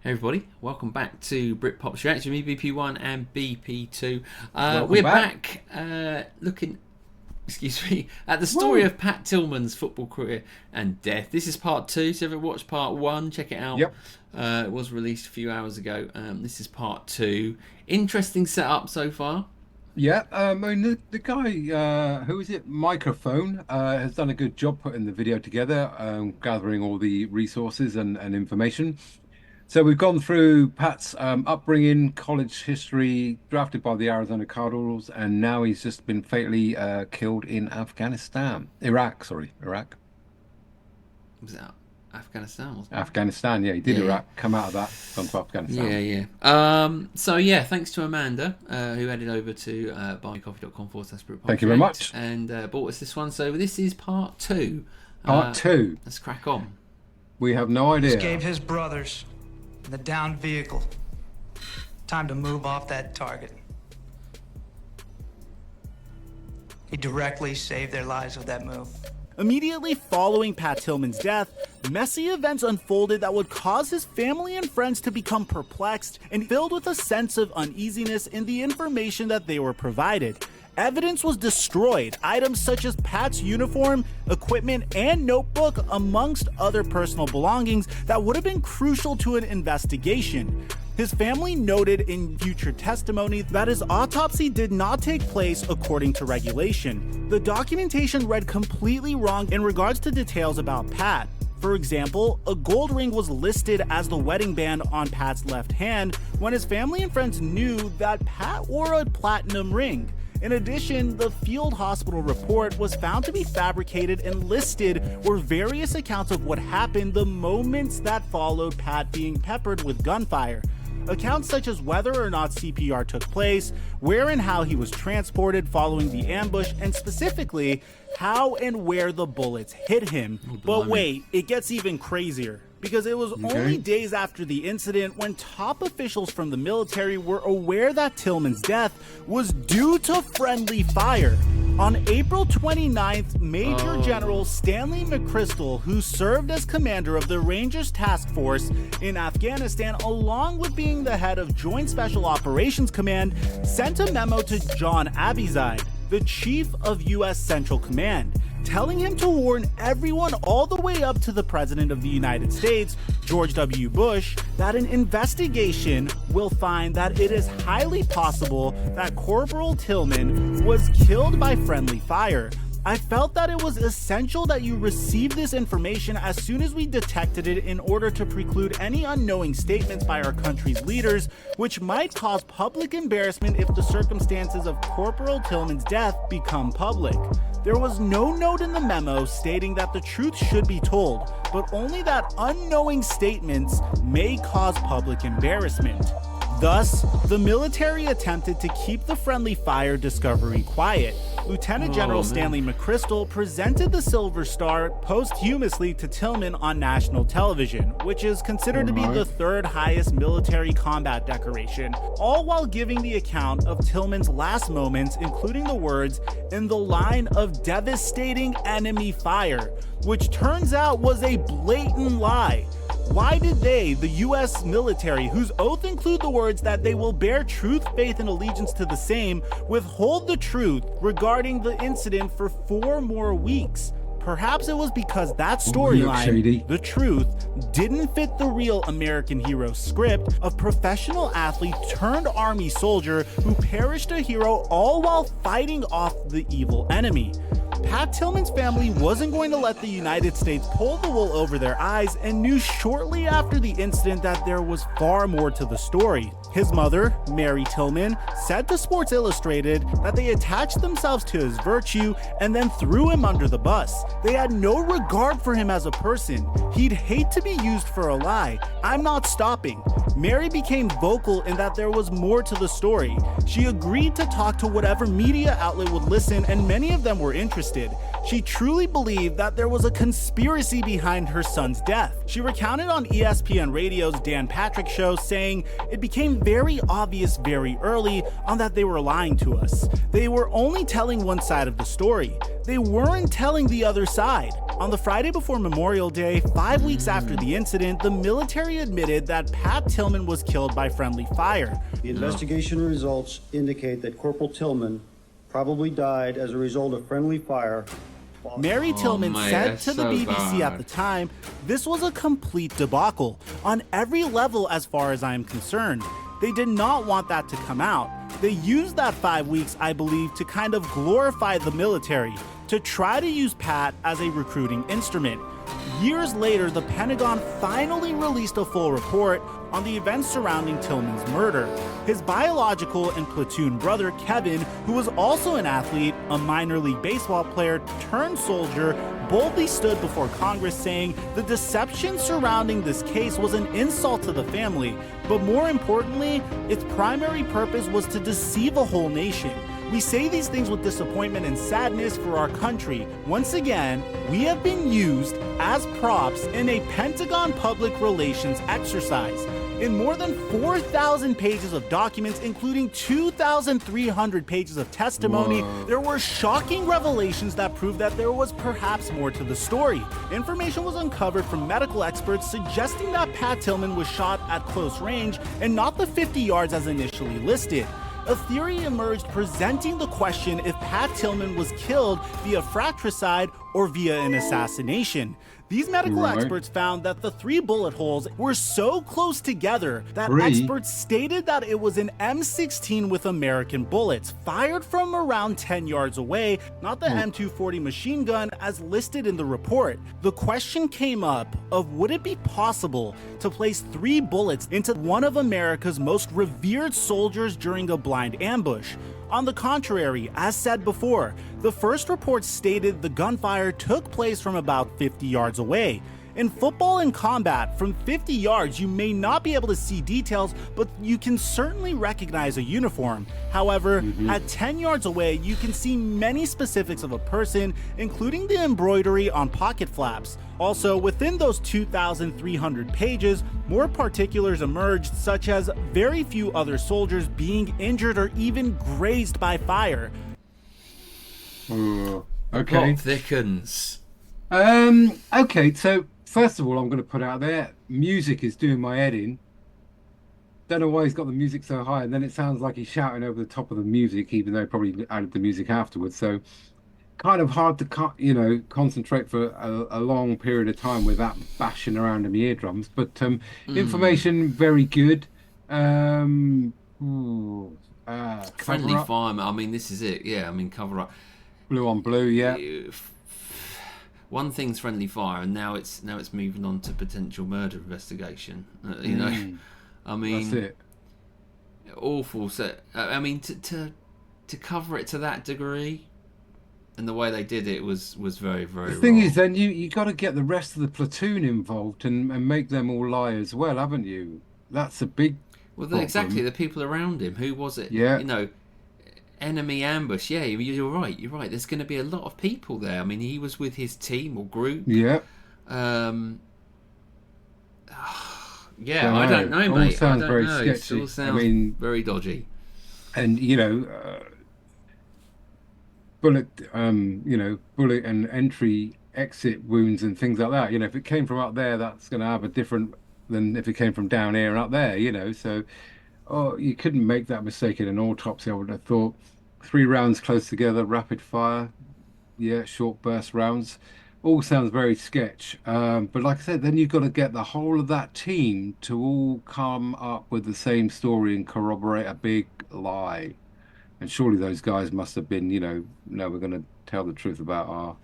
Hey everybody, welcome back to BritPop's Reaction, me BP1 and BP2. We're back looking, at the story of Pat Tillman's football career and death. This is part 2, so if you watched part 1, check it out. Yep. It was released a few hours ago. This is part 2. Interesting setup so far. Yeah, I mean, the guy, who is it, Microphone, has done a good job putting the video together, gathering all the resources and information. So we've gone through Pat's upbringing, college history, drafted by the Arizona Cardinals, and now he's just been fatally killed in Iraq. Was that Afghanistan? Wasn't it? Afghanistan, yeah, he did Iraq, come out of that, gone to Afghanistan. So yeah, thanks to Amanda, who headed over to buymecoffee.com/BritPop. Thank you very much. And bought us this one. So this is part 2. Part 2. Let's crack on. We have no idea. Escaped his brothers in the downed vehicle. Time to move off that target. He directly saved their lives with that move. Immediately following Pat Tillman's death, messy events unfolded that would cause his family and friends to become perplexed and filled with a sense of uneasiness in the information that they were provided. Evidence was destroyed, items such as Pat's uniform, equipment, and notebook, amongst other personal belongings that would have been crucial to an investigation. His family noted in future testimony that his autopsy did not take place according to regulation. The documentation read completely wrong in regards to details about Pat. For example, a gold ring was listed as the wedding band on Pat's left hand when his family and friends knew that Pat wore a platinum ring. In addition, the field hospital report was found to be fabricated, and listed were various accounts of what happened the moments that followed Pat being peppered with gunfire. Accounts such as whether or not CPR took place, where and how he was transported following the ambush, and specifically, how and where the bullets hit him. But wait, it gets even crazier. Because it was only days after the incident when top officials from the military were aware that Tillman's death was due to friendly fire. On April 29th, Major General Stanley McChrystal, who served as commander of the Rangers Task Force in Afghanistan, along with being the head of Joint Special Operations Command, sent a memo to John Abizide, the chief of U.S. Central Command, telling him to warn everyone all the way up to the President of the United States, George W. Bush, that an investigation will find that it is highly possible that Corporal Tillman was killed by friendly fire. I felt that it was essential that you receive this information as soon as we detected it in order to preclude any unknowing statements by our country's leaders, which might cause public embarrassment if the circumstances of Corporal Tillman's death become public. There was no note in the memo stating that the truth should be told, but only that unknowing statements may cause public embarrassment. Thus, the military attempted to keep the friendly fire discovery quiet. Lieutenant General Stanley McChrystal presented the Silver Star posthumously to Tillman on national television, which is considered to be the 3rd highest military combat decoration, all while giving the account of Tillman's last moments, including the words, "in the line of devastating enemy fire," which turns out was a blatant lie. Why did they, the US military, whose oath include the words that they will bear truth, faith, and allegiance to the same, withhold the truth regarding the incident for 4 more weeks? Perhaps it was because that storyline, the truth, didn't fit the real American hero script of professional athlete turned army soldier who perished a hero all while fighting off the evil enemy. Pat Tillman's family wasn't going to let the United States pull the wool over their eyes and knew shortly after the incident that there was far more to the story. His mother, Mary Tillman, said to Sports Illustrated that they attached themselves to his virtue and then threw him under the bus. They had no regard for him as a person. He'd hate to be used for a lie. "I'm not stopping." Mary became vocal in that there was more to the story. She agreed to talk to whatever media outlet would listen, and many of them were interested. She truly believed that there was a conspiracy behind her son's death. She recounted on ESPN Radio's Dan Patrick show, saying, "It became very obvious very early on that they were lying to us. They were only telling one side of the story. They weren't telling the other side. On the Friday before Memorial Day, 5 weeks after the incident, the military admitted that Pat Tillman was killed by friendly fire. The investigation results indicate that Corporal Tillman probably died as a result of friendly fire. Mary Tillman said that's to the so BBC at bad. the time, "This was a complete debacle on every level as far as I am concerned. They did not want that to come out. They used that 5 weeks, I believe, to kind of glorify the military, to try to use Pat as a recruiting instrument." Years later, the Pentagon finally released a full report on the events surrounding Tillman's murder. His biological and platoon brother, Kevin, who was also an athlete, a minor league baseball player turned soldier, boldly stood before Congress saying the deception surrounding this case was an insult to the family, but more importantly, its primary purpose was to deceive a whole nation. We say these things with disappointment and sadness for our country. Once again, we have been used as props in a Pentagon public relations exercise. In more than 4,000 pages of documents, including 2,300 pages of testimony, there were shocking revelations that proved that there was perhaps more to the story. Information was uncovered from medical experts suggesting that Pat Tillman was shot at close range and not the 50 yards as initially listed. A theory emerged presenting the question if Pat Tillman was killed via fratricide or via an assassination. These medical experts found that the 3 bullet holes were so close together that experts stated that it was an M16 with American bullets, fired from around 10 yards away, not the M240 machine gun as listed in the report. The question came up of would it be possible to place 3 bullets into one of America's most revered soldiers during a blind ambush? On the contrary, as said before, the first report stated the gunfire took place from about 50 yards away. In football and combat, from 50 yards you may not be able to see details, but you can certainly recognize a uniform. However, at 10 yards away you can see many specifics of a person, including the embroidery on pocket flaps. Also, within those 2,300 pages, more particulars emerged, such as very few other soldiers being injured or even grazed by fire. Okay. Plot thickens. Okay, so first of all, I'm going to put out there, music is doing my head in. Don't know why he's got the music so high, and then it sounds like he's shouting over the top of the music, even though he probably added the music afterwards. So kind of hard to concentrate for a long period of time with that bashing around in the eardrums. But information very good. Friendly Cover up. fire. I mean, this is it. Yeah, I mean, cover up. Blue on blue, yeah. One thing's friendly fire, and now it's moving on to potential murder investigation. You know, I mean, That's it. Awful. So I mean, to cover it to that degree, and the way they did it was very, very. The thing wrong. is, then you got to get the rest of the platoon involved and make them all lie as well, haven't you? That's a big. Well, problem. exactly. The people around him. Who was it? Yeah. You know, enemy ambush. Yeah, you're right. You're right. There's going to be a lot of people there. I mean, he was with his team or group. Yeah. Yeah, I don't know, All mate. sounds I don't very know. It sketchy. all sounds very dodgy. And bullet and entry exit wounds and things like that. If it came from up there, that's going to have a different than if it came from down here and up there. So you couldn't make that mistake in an autopsy. I would have thought 3 rounds close together, rapid fire, short burst rounds. All sounds very sketch, but like I said, then you've got to get the whole of that team to all come up with the same story and corroborate a big lie. And surely those guys must have been, no, we're going to tell the truth about our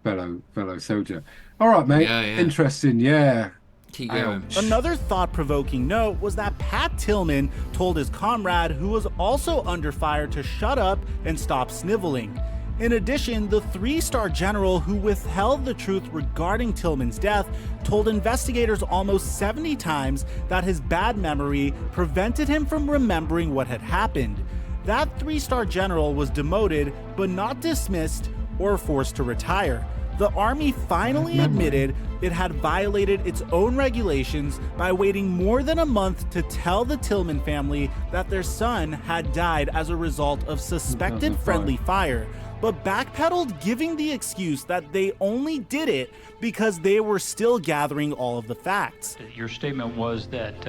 fellow soldier. All right, mate. Yeah. Interesting. Yeah. Keep going. Another thought-provoking note was that Pat Tillman told his comrade, who was also under fire, to shut up and stop sniveling. In addition, the 3-star general who withheld the truth regarding Tillman's death told investigators almost 70 times that his bad memory prevented him from remembering what had happened. That 3-star general was demoted, but not dismissed or forced to retire. the Army finally admitted it had violated its own regulations by waiting more than a month to tell the Tillman family that their son had died as a result of suspected friendly fire, but backpedaled, giving the excuse that they only did it because they were still gathering all of the facts. Your statement was that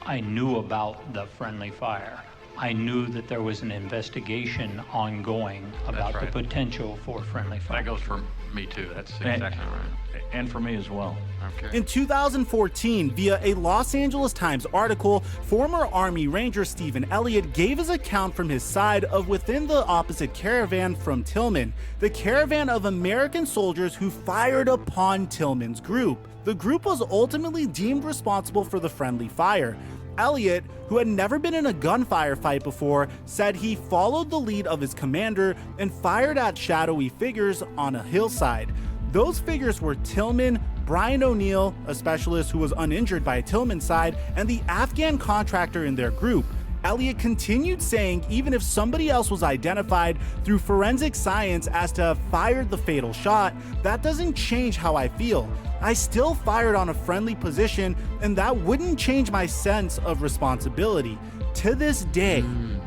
I knew about the friendly fire. I knew that there was an investigation ongoing about the potential for friendly fire. That goes for me too. That's exactly right. And for me as well. Okay. In 2014, via a Los Angeles Times article, former Army Ranger Stephen Elliott gave his account from his side of within the opposite caravan from Tillman, the caravan of American soldiers who fired upon Tillman's group. The group was ultimately deemed responsible for the friendly fire. Elliott, who had never been in a gunfire fight before, said he followed the lead of his commander and fired at shadowy figures on a hillside. Those figures were Tillman, Brian O'Neill, a specialist who was uninjured by Tillman's side, and the Afghan contractor in their group. Elliott continued saying even if somebody else was identified through forensic science as to have fired the fatal shot, that doesn't change how I feel. I still fired on a friendly position, and that wouldn't change my sense of responsibility. To this day,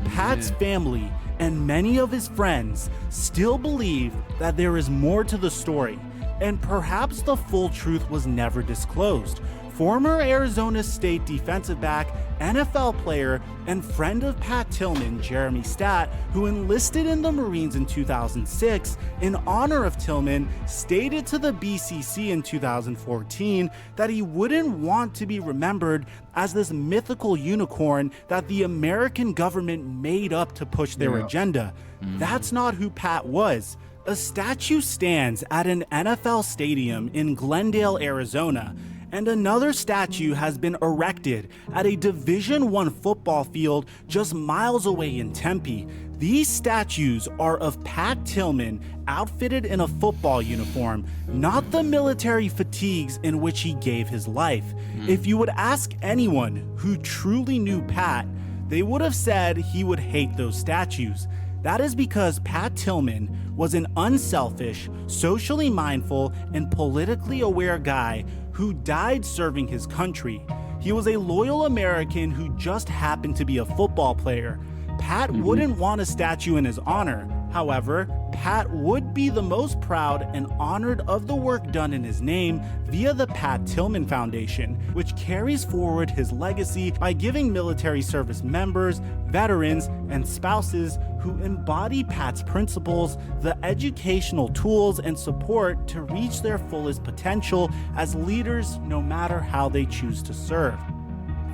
Pat's family and many of his friends still believe that there is more to the story, and perhaps the full truth was never disclosed. Former Arizona State defensive back, NFL player, and friend of Pat Tillman, Jeremy Statt, who enlisted in the Marines in 2006 in honor of Tillman, stated to the BCC in 2014 that he wouldn't want to be remembered as this mythical unicorn that the American government made up to push their agenda. That's not who Pat was. A statue stands at an NFL stadium in Glendale, Arizona, and another statue has been erected at a Division I football field just miles away in Tempe. These statues are of Pat Tillman outfitted in a football uniform, not the military fatigues in which he gave his life. If you would ask anyone who truly knew Pat, they would have said he would hate those statues. That is because Pat Tillman was an unselfish, socially mindful, and politically aware guy who died serving his country. He was a loyal American who just happened to be a football player. Pat wouldn't want a statue in his honor. However, Pat would be the most proud and honored of the work done in his name via the Pat Tillman Foundation, which carries forward his legacy by giving military service members, veterans, and spouses who embody Pat's principles the educational tools and support to reach their fullest potential as leaders, no matter how they choose to serve.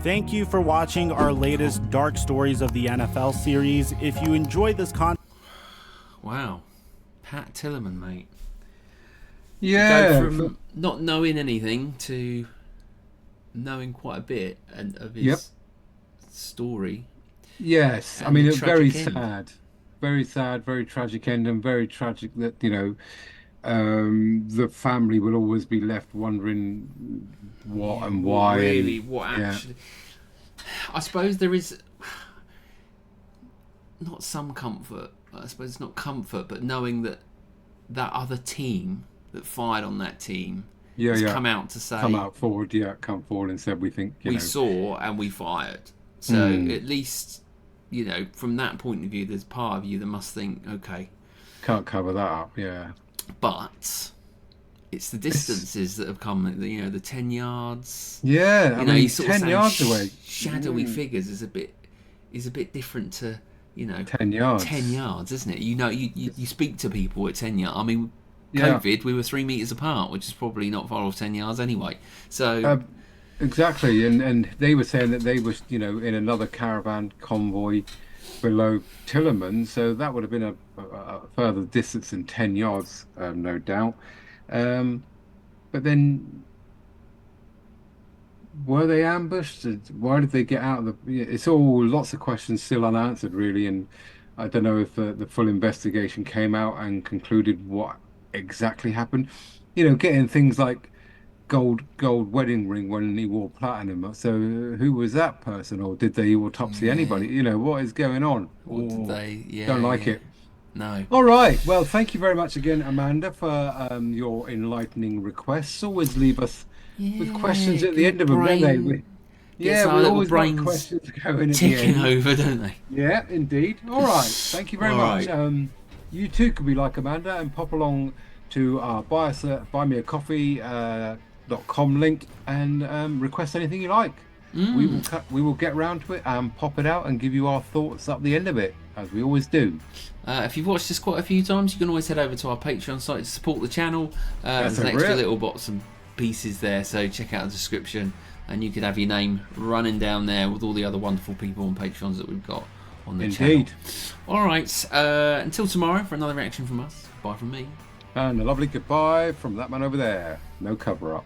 Thank you for watching our latest Dark Stories of the NFL series. If you enjoyed this content, Wow, Pat Tillman, mate. Yeah. Go from not knowing anything to knowing quite a bit of his story. Yes, I And mean, the it's very tragic end. sad, very tragic end, and very tragic that, the family will always be left wondering what and why. Really, and, what actually... I suppose there is not some comfort. I suppose it's not comfort, but knowing that that other team that fired on that team has come out to say... come forward and said, we think, we saw and we fired. So at least, from that point of view, there's part of you that must think, okay. Can't cover that up, But it's the distances that have come, the 10 yards. Yeah, I mean, you sort 10 of yards away. Shadowy figures is a bit different to, 10 yards. 10 yards, isn't it? You speak to people at 10 yards. I mean, COVID, we were 3 meters apart, which is probably not far off 10 yards anyway. So... exactly, and they were saying that they were, in another caravan convoy below Tillman, so that would have been a further distance than 10 yards, no doubt. But then, were they ambushed? Why did they get out of the... It's all lots of questions still unanswered, really, and I don't know if the full investigation came out and concluded what exactly happened. Getting things like gold wedding ring when he wore platinum. So who was that person, or did they autopsy anybody? What is going on? What did they? Yeah, don't like it. No. All right. Well, thank you very much again, Amanda, for your enlightening requests. Always leave us with questions at the end of them, don't they? We always got questions going at the ticking end. over, don't they? Yeah, indeed. All right. Thank you very much. You too could be like Amanda and pop along to our buymeacoffee.com link and request anything you like. We will get round to it and pop it out and give you our thoughts at the end of it, as we always do. If you've watched this quite a few times, you can always head over to our Patreon site to support the channel. There's an extra little box and pieces there, so check out the description and you could have your name running down there with all the other wonderful people on Patreons that we've got on the channel. Alright, until tomorrow for another reaction from us. Bye from me. And a lovely goodbye from that man over there. No cover up.